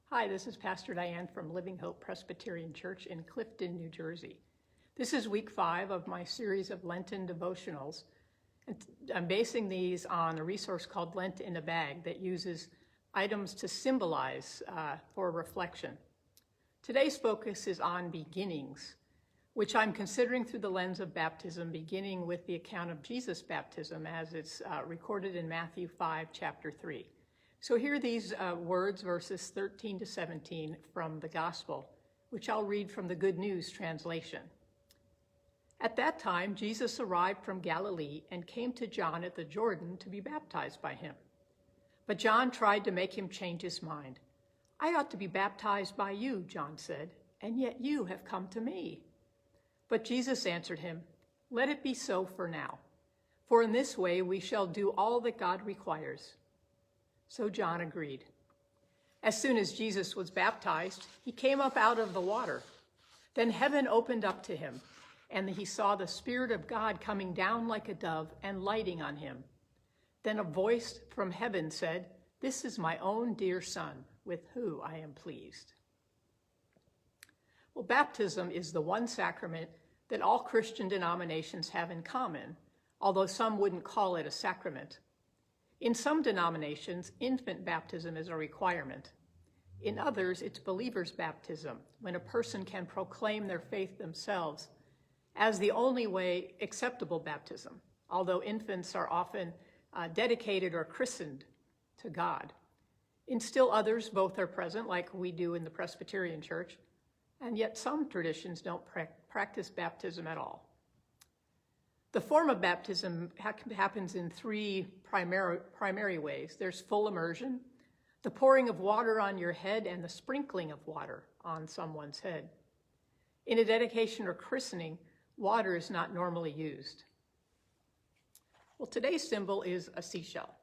Hi, this is Pastor Diane from Living Hope Presbyterian Church in Clifton, New Jersey. This is week 5 of my series of Lenten devotionals. And I'm basing these on a resource called Lent in a Bag that uses items to symbolize for reflection. Today's focus is on beginnings, which I'm considering through the lens of baptism, beginning with the account of Jesus' baptism as it's recorded in Matthew 5, chapter 3. So here are these words, verses 13 to 17 from the Gospel, which I'll read from the Good News translation. At that time, Jesus arrived from Galilee and came to John at the Jordan to be baptized by him. But John tried to make him change his mind. "I ought to be baptized by you," John said, "and yet you have come to me." But Jesus answered him, "Let it be so for now, for in this way we shall do all that God requires." So John agreed. As soon as Jesus was baptized, he came up out of the water. Then heaven opened up to him, and he saw the Spirit of God coming down like a dove and lighting on him. Then a voice from heaven said, "This is my own dear Son, with whom I am pleased." Well, baptism is the one sacrament that all Christian denominations have in common, although some wouldn't call it a sacrament. In some denominations, infant baptism is a requirement. In others, it's believer's baptism, when a person can proclaim their faith themselves as the only way acceptable baptism, although infants are often dedicated or christened to God. In still others, both are present, like we do in the Presbyterian Church, and yet some traditions don't practice baptism at all. The form of baptism happens in 3 primary ways. There's full immersion, the pouring of water on your head, and the sprinkling of water on someone's head. In a dedication or christening, water is not normally used. Well, today's symbol is a seashell,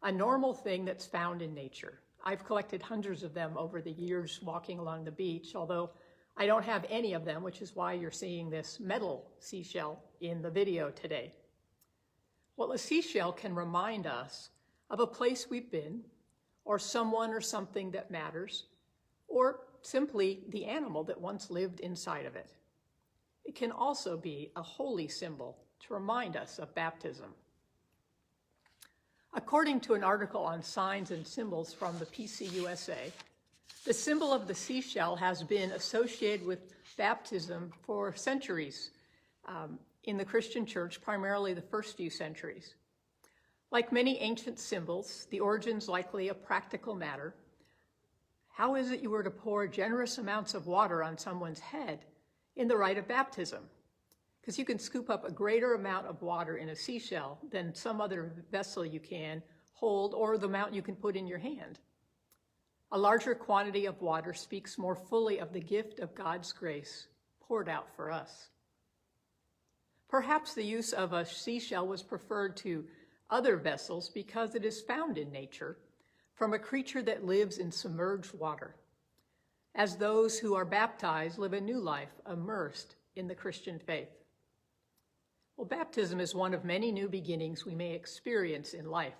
a normal thing that's found in nature. I've collected hundreds of them over the years walking along the beach, although I don't have any of them, which is why you're seeing this metal seashell in the video today. Well, a seashell can remind us of a place we've been, or someone or something that matters, or simply the animal that once lived inside of it. It can also be a holy symbol to remind us of baptism. According to an article on signs and symbols from the PCUSA, the symbol of the seashell has been associated with baptism for centuries in the Christian church, primarily the first few centuries. Like many ancient symbols, the origin's likely a practical matter. How is it you were to pour generous amounts of water on someone's head in the rite of baptism? Because you can scoop up a greater amount of water in a seashell than some other vessel you can hold, or the amount you can put in your hand. A larger quantity of water speaks more fully of the gift of God's grace poured out for us. Perhaps the use of a seashell was preferred to other vessels because it is found in nature from a creature that lives in submerged water, as those who are baptized live a new life immersed in the Christian faith. Well, baptism is one of many new beginnings we may experience in life.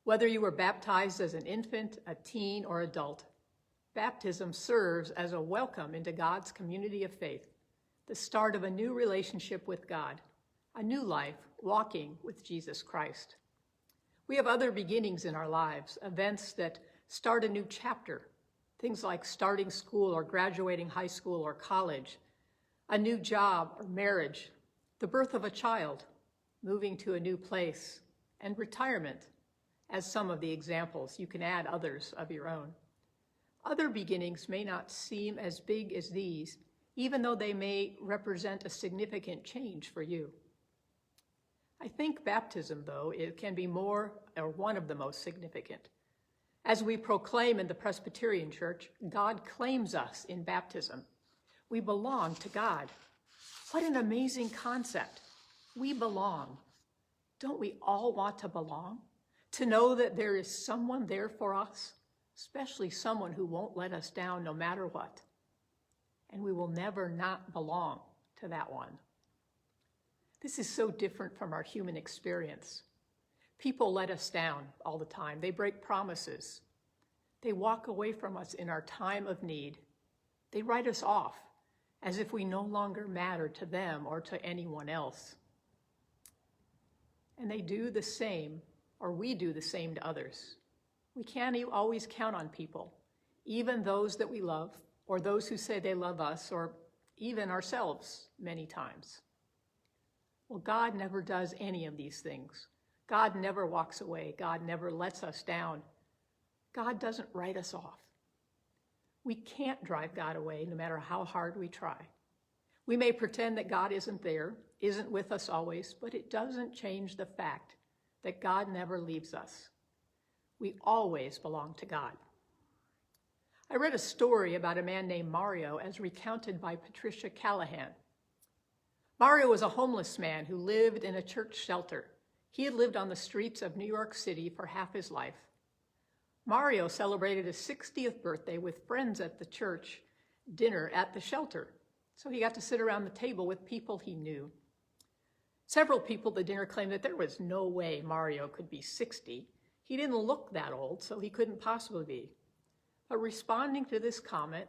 Whether you were baptized as an infant, a teen, or adult, baptism serves as a welcome into God's community of faith, the start of a new relationship with God, a new life walking with Jesus Christ. We have other beginnings in our lives, events that start a new chapter, things like starting school or graduating high school or college, a new job or marriage, the birth of a child, moving to a new place, and retirement, as some of the examples. You can add others of your own. Other beginnings may not seem as big as these, even though they may represent a significant change for you. I think baptism, though, it can be more or one of the most significant. As we proclaim in the Presbyterian Church, God claims us in baptism. We belong to God. What an amazing concept. We belong. Don't we all want to belong? To know that there is someone there for us, especially someone who won't let us down no matter what. And we will never not belong to that one. This is so different from our human experience. People let us down all the time. They break promises. They walk away from us in our time of need. They write us off as if we no longer matter to them or to anyone else. And they do the same, or we do the same to others. We can't always count on people, even those that we love, or those who say they love us, or even ourselves many times. Well, God never does any of these things. God never walks away. God never lets us down. God doesn't write us off. We can't drive God away no matter how hard we try. We may pretend that God isn't there, isn't with us always, but it doesn't change the fact that God never leaves us. We always belong to God. I read a story about a man named Mario as recounted by Patricia Callahan. Mario was a homeless man who lived in a church shelter. He had lived on the streets of New York City for half his life. Mario celebrated his 60th birthday with friends at the church dinner at the shelter, so he got to sit around the table with people he knew. Several people at the dinner claimed that there was no way Mario could be 60. He didn't look that old, so he couldn't possibly be. But responding to this comment,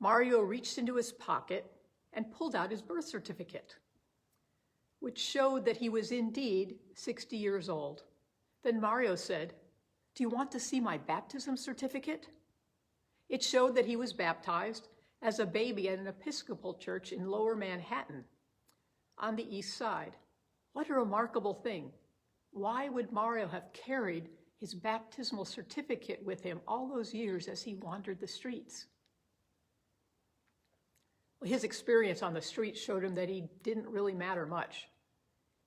Mario reached into his pocket and pulled out his birth certificate, which showed that he was indeed 60 years old. Then Mario said, "Do you want to see my baptism certificate?" It showed that he was baptized as a baby at an Episcopal church in Lower Manhattan on the East Side. What a remarkable thing. Why would Mario have carried his baptismal certificate with him all those years as he wandered the streets? Well, his experience on the streets showed him that he didn't really matter much.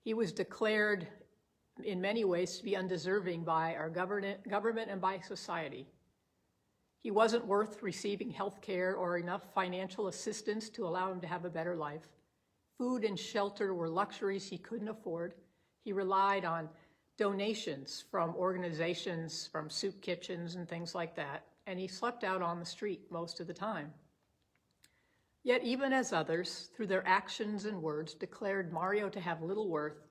He was declared in many ways to be undeserving by our government and by society. He wasn't worth receiving health care or enough financial assistance to allow him to have a better life. Food and shelter were luxuries he couldn't afford. He relied on donations from organizations, from soup kitchens and things like that, and he slept out on the street most of the time. Yet even as others, through their actions and words, declared Mario to have little worth,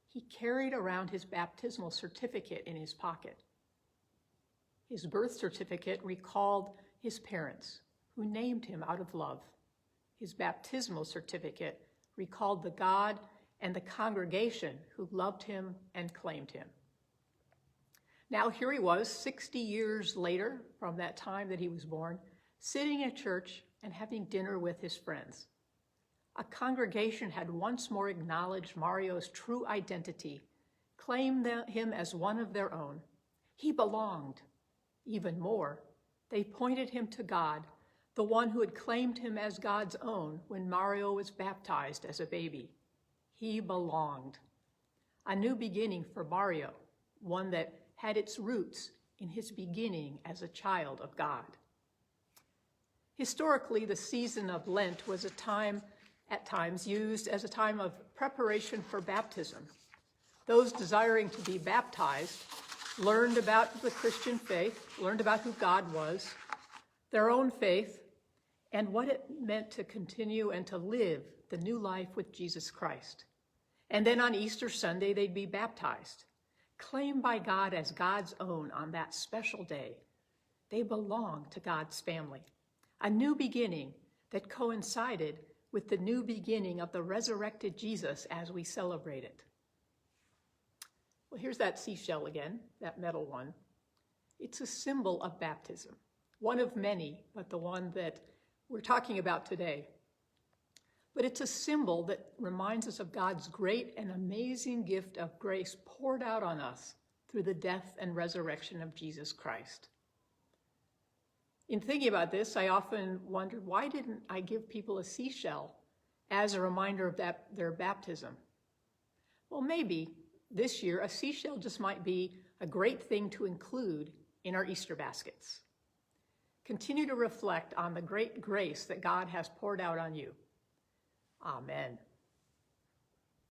he carried around his baptismal certificate in his pocket. His birth certificate recalled his parents, who named him out of love. His baptismal certificate recalled the God and the congregation who loved him and claimed him. Now here he was, 60 years later from that time that he was born, sitting in church and having dinner with his friends. A congregation had once more acknowledged Mario's true identity, claimed him as one of their own. He belonged. Even more, they pointed him to God, the one who had claimed him as God's own when Mario was baptized as a baby. He belonged. A new beginning for Mario, one that had its roots in his beginning as a child of God. Historically, the season of Lent was a time, at times, used as a time of preparation for baptism. Those desiring to be baptized learned about the Christian faith, learned about who God was, their own faith, and what it meant to continue and to live the new life with Jesus Christ. And then on Easter Sunday, they'd be baptized, claimed by God as God's own on that special day. They belonged to God's family. A new beginning that coincided with the new beginning of the resurrected Jesus as we celebrate it. Well, here's that seashell again, that metal one. It's a symbol of baptism, one of many, but the one that we're talking about today. But it's a symbol that reminds us of God's great and amazing gift of grace poured out on us through the death and resurrection of Jesus Christ. In thinking about this, I often wondered, why didn't I give people a seashell as a reminder of their baptism? Well, maybe this year a seashell just might be a great thing to include in our Easter baskets. Continue to reflect on the great grace that God has poured out on you. Amen.